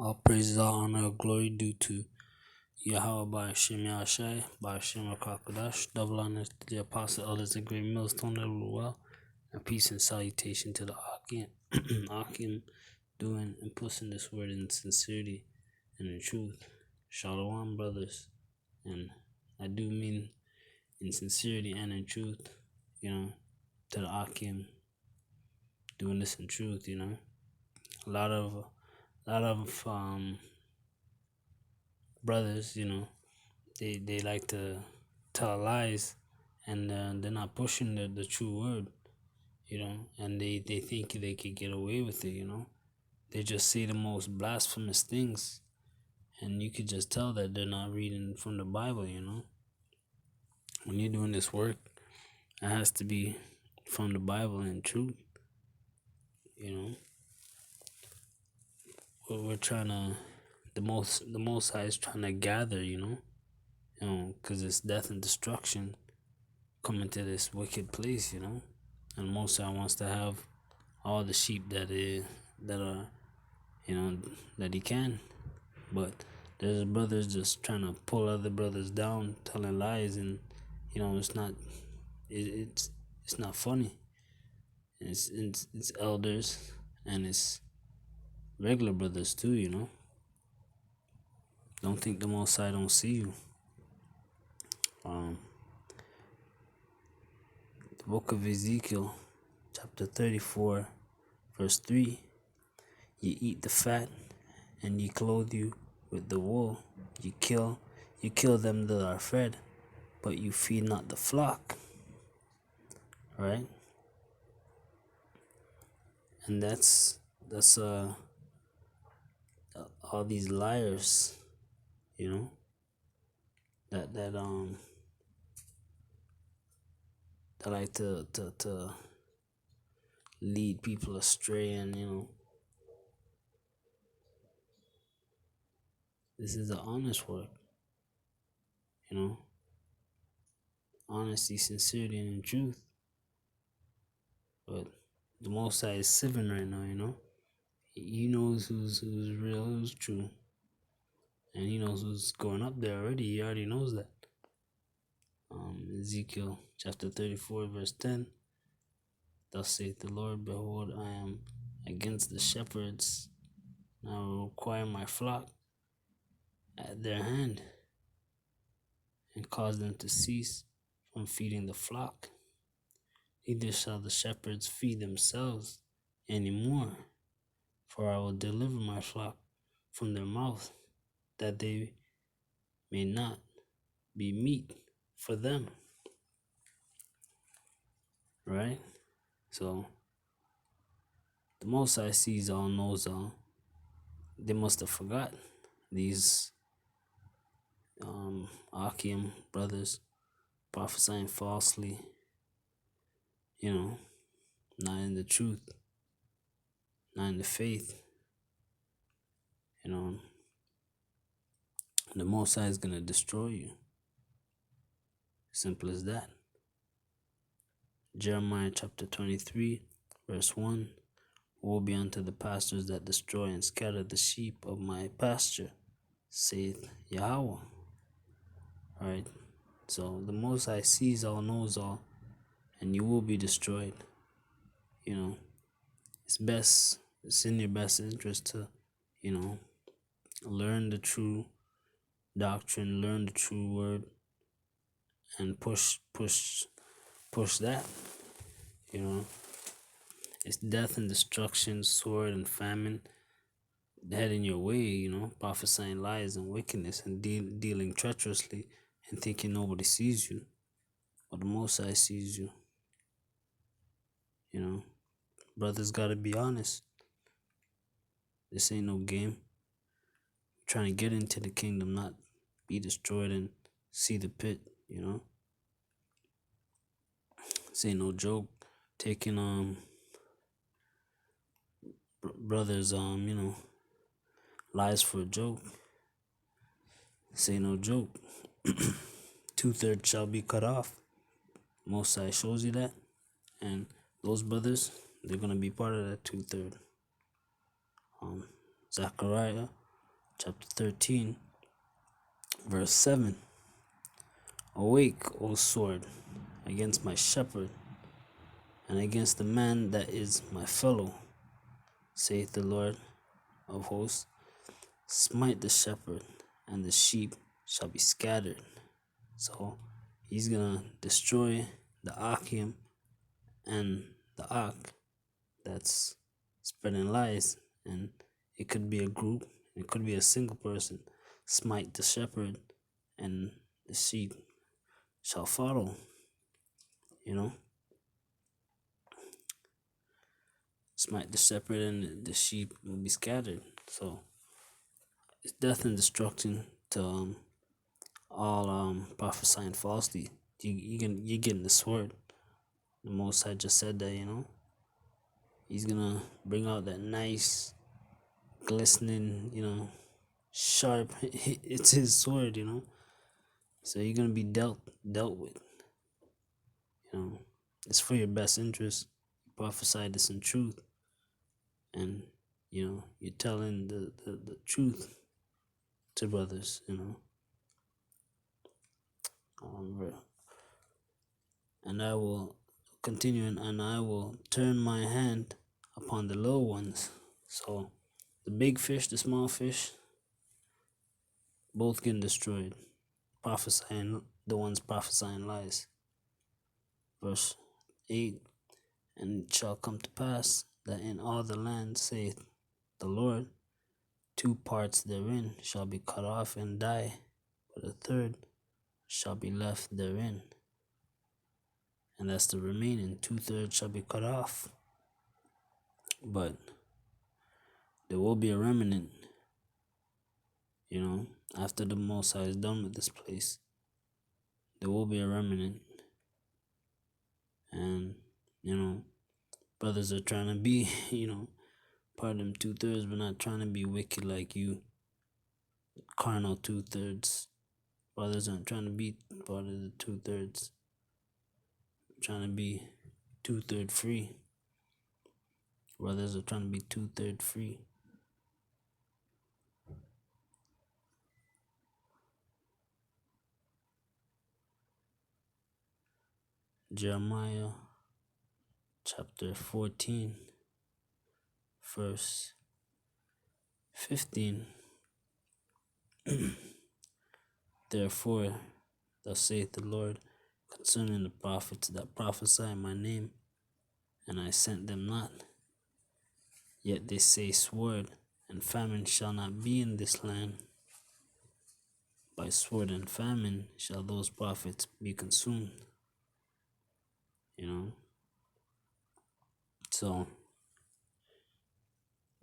All praises, all honor, glory due to Yahawah by sham, by RAWCHAA QADASH. Double honor to the apostle, elders, and great millstone that rule well. And peace and salutation to the ahchyam, ahchyam doing and pushing this word in sincerity and in truth. Shalom, brothers. And I do mean in sincerity and in truth, to the ahchyam doing this in truth, A lot of brothers, they like to tell lies, and they're not pushing the true word, and they think they could get away with it. They just say the most blasphemous things, and you could just tell that they're not reading from the Bible. When you're doing this work, it has to be from the Bible and truth. We're trying to, the most high is trying to gather, because it's death and destruction coming to this wicked place, and most high wants to have all the sheep that are, that he can. But there's brothers just trying to pull other brothers down, telling lies, and it's not, it's not funny. It's elders, and it's regular brothers too. Don't think the Most High don't see you. The book of Ezekiel, chapter 34, verse 3. Ye eat the fat, and ye clothe you with the wool. You kill them that are fed, but you feed not the flock. Right? And that's all these liars, that like to lead people astray, and this is the honest work, honesty, sincerity, and truth. But the Most High is sieving right now, He knows who's real, who's true, and he knows who's going up there already. He already knows that. Ezekiel chapter 34, verse 10. Thus saith the Lord, behold, I am against the shepherds, and I will require my flock at their hand, and cause them to cease from feeding the flock. Neither shall the shepherds feed themselves any more, for I will deliver my flock from their mouth, that they may not be meat for them. Right? So, the Most High sees all, knows all. They must have forgot, these ahchyam brothers prophesying falsely, not in the truth, not in the faith. The Most High is going to destroy you. Simple as that. Jeremiah chapter 23, verse 1. Woe be unto the pastors that destroy and scatter the sheep of my pasture, saith Yahawah. Alright, so the Most High sees all, knows all, and you will be destroyed. It's in your best interest to, learn the true doctrine, learn the true word, and push that. It's death and destruction, sword and famine heading your way, prophesying lies and wickedness, and dealing treacherously, and thinking nobody sees you, but the Most High sees you. Brothers gotta be honest. This ain't no game. We're trying to get into the kingdom, not be destroyed and see the pit. This ain't no joke. Taking brothers lies for a joke. This ain't no joke. 2/3 shall be cut off. Most High shows you that, and those brothers, they're gonna be part of that 2/3. Zechariah chapter 13, verse 7. Awake, O sword, against my shepherd, and against the man that is my fellow, saith the Lord of hosts. Smite the shepherd, and the sheep shall be scattered. So he's gonna destroy the ahchyam and the that's spreading lies, and it could be a group, it could be a single person. Smite the shepherd, and the sheep shall follow. Smite the shepherd, and the sheep will be scattered. So it's death and destruction to all prophesying falsely. You're getting the sword. The Most High just said that, He's gonna bring out that nice, glistening, sharp. It's His sword, So you're gonna be dealt with. It's for your best interest. You prophesy this in truth, and you're telling the truth to brothers. And I will continue, and I will turn my hand upon the little ones. So the big fish, the small fish, both getting destroyed. The ones prophesying lies. Verse 8. And it shall come to pass that in all the land, saith the Lord, 2 parts therein shall be cut off and die, but a third shall be left therein. And that's the remaining 2/3 shall be cut off. But there will be a remnant, after the Most High is done with this place. There will be a remnant. And, brothers are trying to be, part of them 2/3, but not trying to be wicked like you. Carnal 2/3. Brothers aren't trying to be part of the 2/3. Trying to be 2/3 free. Brothers are trying to be 2/3 free. Jeremiah chapter 14, verse 15. Therefore, thus saith the Lord concerning the prophets that prophesy in my name, and I sent them not. Yet they say, sword and famine shall not be in this land. By sword and famine shall those prophets be consumed. So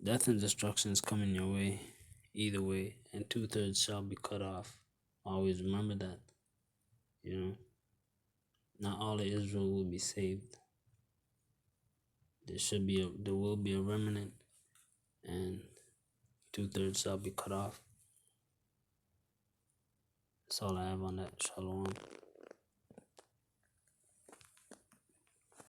death and destruction is coming your way, either way, and 2/3 shall be cut off. Always remember that. Not all of Israel will be saved. There will be a remnant, and 2/3 shall be cut off. That's all I have on that. Shalom.